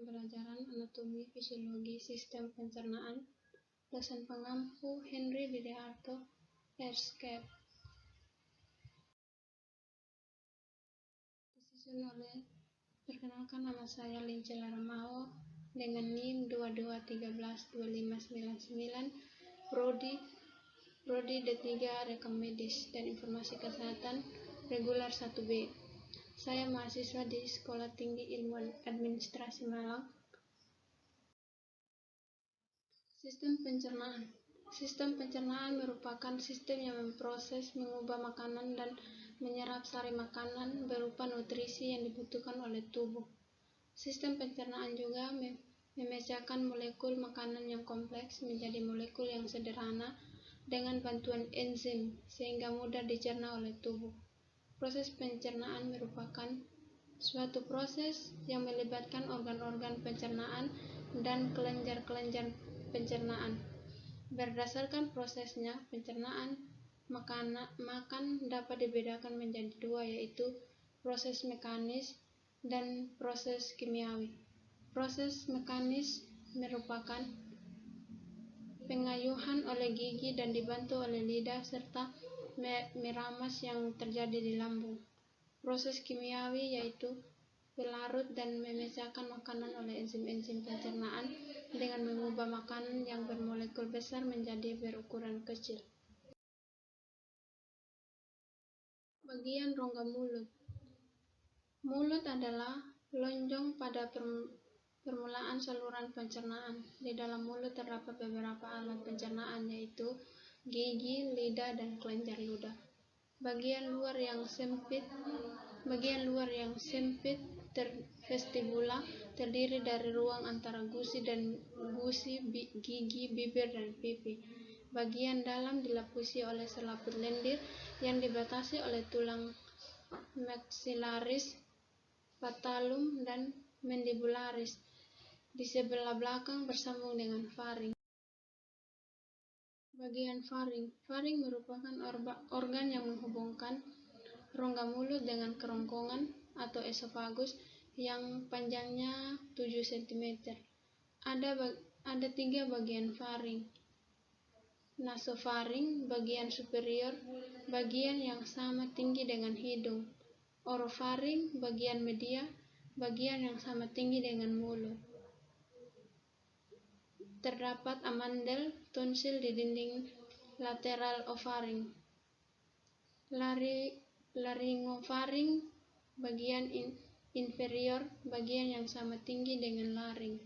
Pembelajaran Anatomi Fisiologi Sistem Pencernaan, dosen pengampu Henry Widiharto, Erscape. Disusun oleh, perkenalkan, nama saya Lince Laramao dengan NIM 22132599, Prodi D3 Rekam Medis dan Informasi Kesehatan Reguler 1B. Saya mahasiswa di Sekolah Tinggi Ilmu Administrasi Malang. Sistem pencernaan. Sistem pencernaan merupakan sistem yang memproses, mengubah makanan dan menyerap sari makanan berupa nutrisi yang dibutuhkan oleh tubuh. Sistem pencernaan juga memecahkan molekul makanan yang kompleks menjadi molekul yang sederhana dengan bantuan enzim sehingga mudah dicerna oleh tubuh. Proses pencernaan merupakan suatu proses yang melibatkan organ-organ pencernaan dan kelenjar-kelenjar pencernaan. Berdasarkan prosesnya pencernaan, makan dapat dibedakan menjadi dua, yaitu proses mekanis dan proses kimiawi. Proses mekanis merupakan pengayuhan oleh gigi dan dibantu oleh lidah serta meramas yang terjadi di lambung. Proses kimiawi yaitu pelarut dan memecahkan makanan oleh enzim-enzim pencernaan dengan mengubah makanan yang bermolekul besar menjadi berukuran kecil. Bagian rongga mulut. Mulut adalah lonjong pada permulaan saluran pencernaan. Di dalam mulut terdapat beberapa alat pencernaan, yaitu gigi, lidah, dan kelenjar ludah. Bagian luar yang sempit vestibula terdiri dari ruang antara gusi, gigi, bibir, dan pipi. Bagian dalam dilapisi oleh selaput lendir yang dibatasi oleh tulang maxillaris, patellum, dan mandibularis. Di sebelah belakang bersambung dengan faring. Bagian faring. Faring merupakan organ yang menghubungkan rongga mulut dengan kerongkongan atau esofagus yang panjangnya 7 cm. Ada 3 bagian faring. Nasofaring, bagian superior, bagian yang sama tinggi dengan hidung. Orofaring, bagian media, bagian yang sama tinggi dengan mulut. Terdapat amandel tonsil di dinding lateral ofaring. Laryngofaring, bagian inferior, bagian yang sama tinggi dengan laring.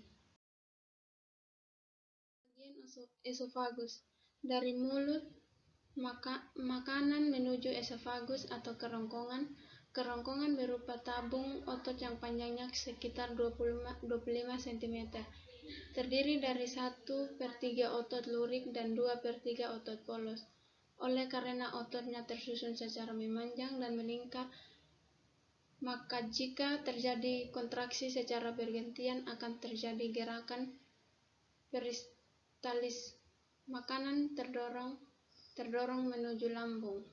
Bagian esofagus. Dari mulut, makanan menuju esofagus atau kerongkongan. Kerongkongan berupa tabung otot yang panjangnya sekitar 25 cm. Terdiri dari 1/3 otot lurik dan 2/3 otot polos. Oleh karena ototnya tersusun secara memanjang dan meningkat, maka jika terjadi kontraksi secara bergantian akan terjadi gerakan peristalis. Makanan terdorong menuju lambung.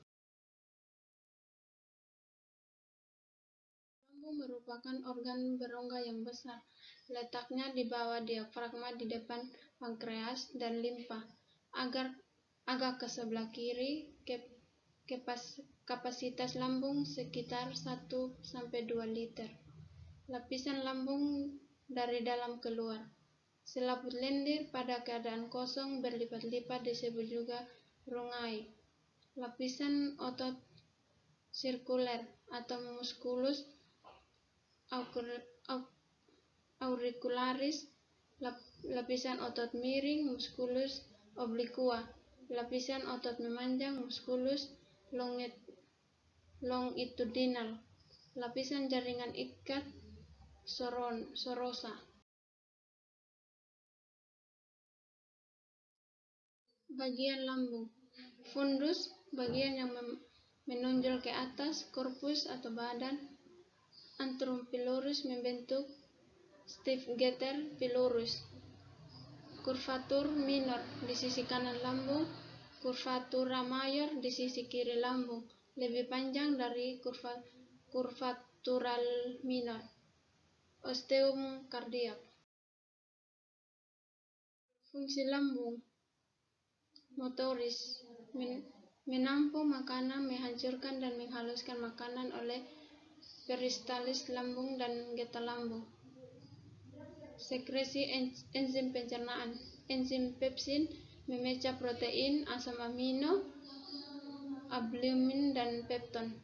Lambung merupakan organ berongga yang besar. Letaknya di bawah diafragma di depan pankreas dan limpa. Agak ke sebelah kiri, kapasitas lambung sekitar 1-2 liter. Lapisan lambung dari dalam keluar. Selaput lendir pada keadaan kosong berlipat-lipat disebut juga rungai. Lapisan otot sirkuler atau musculus auricularis. Lapisan otot miring musculus obliqua. Lapisan otot memanjang musculus longitudinal. Lapisan jaringan ikat sorosa. Bagian lambung. Fundus, bagian yang menonjol ke atas, korpus atau badan. Antrum pylorus membentuk stiefgeter pylorus. Curvatur minor di sisi kanan lambung, curvatura major di sisi kiri lambung, lebih panjang dari curvatural minor. Osteum cardiac. Fungsi lambung motoris, menampung makanan, menghancurkan dan menghaluskan makanan oleh peristalis lambung dan getah lambung. Sekresi enzim pencernaan, enzim pepsin memecah protein, asam amino, albumin dan pepton.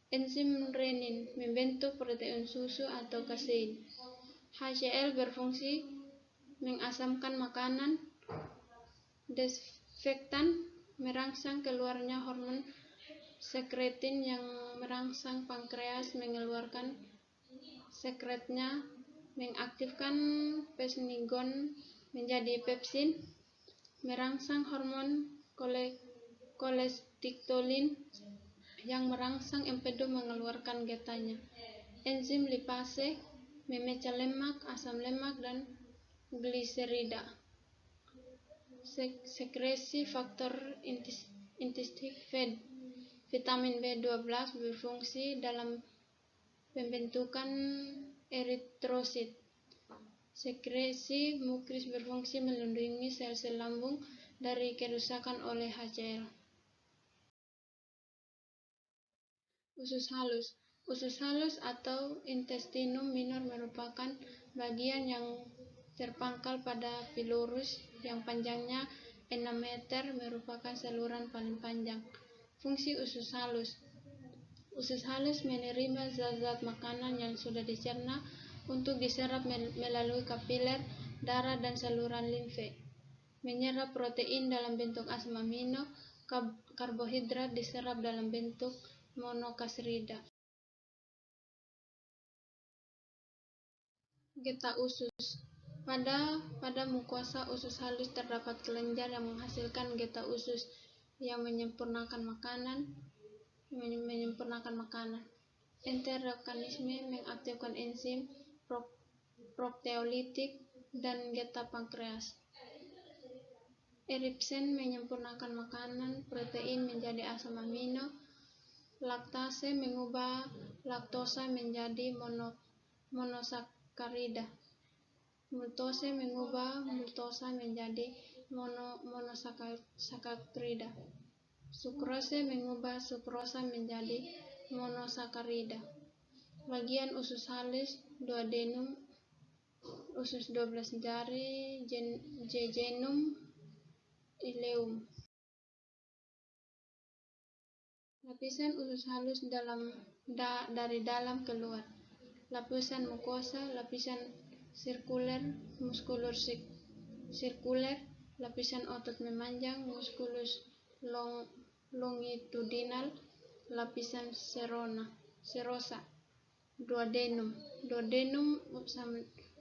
Enzim renin membentuk protein susu atau kasein. HCl berfungsi mengasamkan makanan. Desinfektan merangsang keluarnya hormon sekretin yang merangsang pankreas mengeluarkan sekretnya, mengaktifkan pesnigon menjadi pepsin, merangsang hormon kolesterol yang merangsang empedu mengeluarkan getahnya. Enzim lipase memecah lemak, asam lemak dan gliserida. Sekresi faktor intestin vitamin B12 berfungsi dalam pembentukan eritrosit. Sekresi mukris berfungsi melindungi sel-sel lambung dari kerusakan oleh HCl. Usus halus. Usus halus atau intestinum minor merupakan bagian yang terpangkal pada pylorus yang panjangnya 6 meter, merupakan saluran paling panjang. Fungsi usus halus. Usus halus menerima zat-zat makanan yang sudah dicerna untuk diserap melalui kapiler darah dan saluran limfe. Menyerap protein dalam bentuk asam amino, karbohidrat diserap dalam bentuk monosakarida. Getah usus. Pada mukosa usus halus terdapat kelenjar yang menghasilkan getah usus yang menyempurnakan makanan. Enterokalisme mengaktifkan enzim proteolitik dan getah pankreas. Eripsen menyempurnakan makanan, protein menjadi asam amino. Laktase mengubah laktosa menjadi monosakarida. Maltose mengubah maltosa menjadi monosakarida. Sukrose mengubah sukrosa menjadi monosakarida. Bagian usus halus duodenum, usus 12 jari, jejunum, ileum. Lapisan usus halus dari dalam keluar. Lapisan mukosa, lapisan sirkuler, muskulus sirkuler, lapisan otot memanjang, muskulus longitudinal, lapisan serosa. Duodenum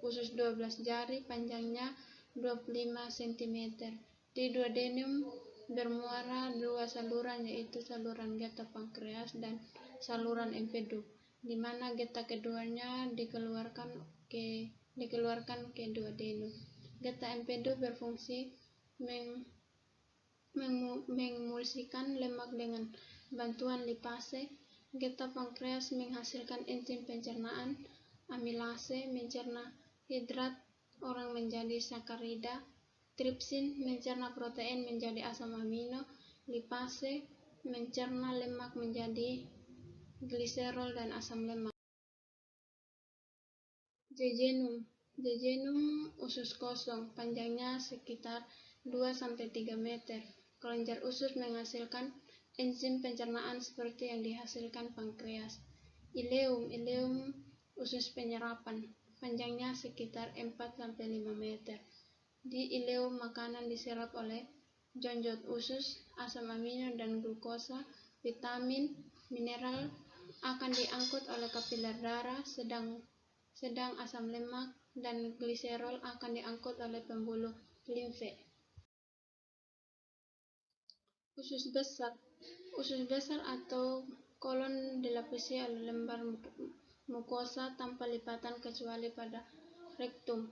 usus 12 jari, panjangnya 25 cm. Di duodenum bermuara dua saluran, yaitu saluran getah pankreas dan saluran empedu, di mana getah keduanya dikeluarkan ke duodenum. Getah empedu berfungsi mengemulsikan lemak dengan bantuan lipase. Getah pankreas menghasilkan enzim pencernaan, amilase mencerna hidrat orang menjadi sakarida. Tripsin mencerna protein menjadi asam amino. Lipase mencerna lemak menjadi gliserol dan asam lemak. Jejunum usus kosong, panjangnya sekitar 2-3 meter. Kelenjar usus menghasilkan enzim pencernaan seperti yang dihasilkan pankreas. Ileum usus penyerapan, panjangnya sekitar 4-5 meter. Di ileum makanan diserap oleh jonjot usus, asam amino dan glukosa. Vitamin, mineral akan diangkut oleh kapiler darah, sedang asam lemak dan gliserol akan diangkut oleh pembuluh limfe. Usus besar atau kolon dilapisi oleh lembar mukosa tanpa lipatan kecuali pada rektum.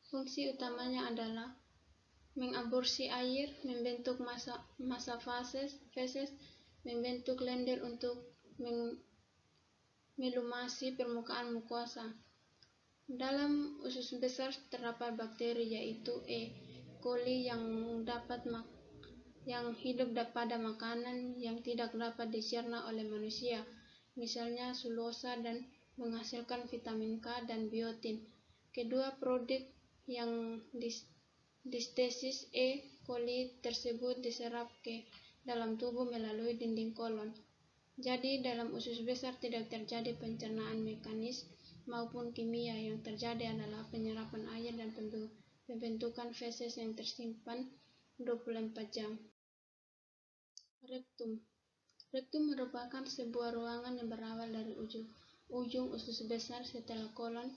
Fungsi utamanya adalah mengaborsi air, membentuk massa feses, membentuk lendir untuk melumasi permukaan mukosa. Dalam usus besar terdapat bakteri, yaitu E. coli yang hidup pada makanan yang tidak dapat dicerna oleh manusia, misalnya selulosa, dan menghasilkan vitamin K dan biotin. Kedua produk yang distesis E. coli tersebut diserap ke dalam tubuh melalui dinding kolon. Jadi dalam usus besar tidak terjadi pencernaan mekanis maupun kimia, yang terjadi adalah penyerapan air dan pembentukan feses yang tersimpan 24 jam. Rektum. Rektum merupakan sebuah ruangan yang berawal dari ujung usus besar setelah kolon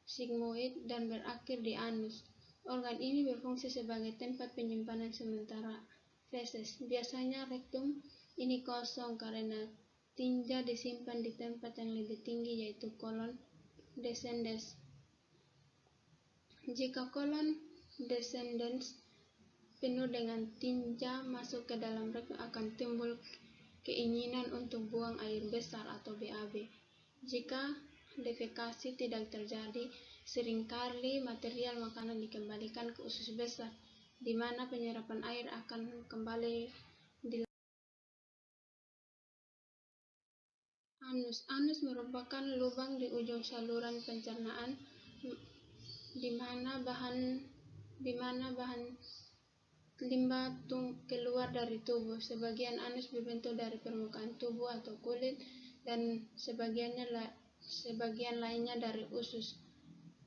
sigmoid dan berakhir di anus. Organ ini berfungsi sebagai tempat penyimpanan sementara feses. Biasanya rektum ini kosong karena tinja disimpan di tempat yang lebih tinggi, yaitu kolon descendens. Jika kolon descendens penuh dengan tinja masuk ke dalam rektum, akan timbul keinginan untuk buang air besar atau BAB. Jika defekasi tidak terjadi, seringkali material makanan dikembalikan ke usus besar, di mana penyerapan air akan kembali dilakukan. Anus merupakan lubang di ujung saluran pencernaan di mana bahan limbah keluar dari tubuh. Sebagian anus berbentuk dari permukaan tubuh atau kulit, dan sebagian lainnya dari usus.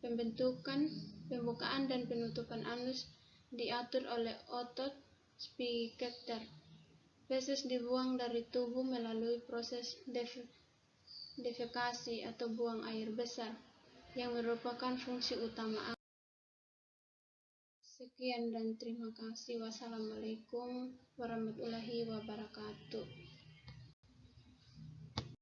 Pembukaan dan penutupan anus diatur oleh otot sphincter. Feses dibuang dari tubuh melalui proses defekasi atau buang air besar, yang merupakan fungsi utama anus. Sekian dan terima kasih. Wassalamualaikum warahmatullahi wabarakatuh.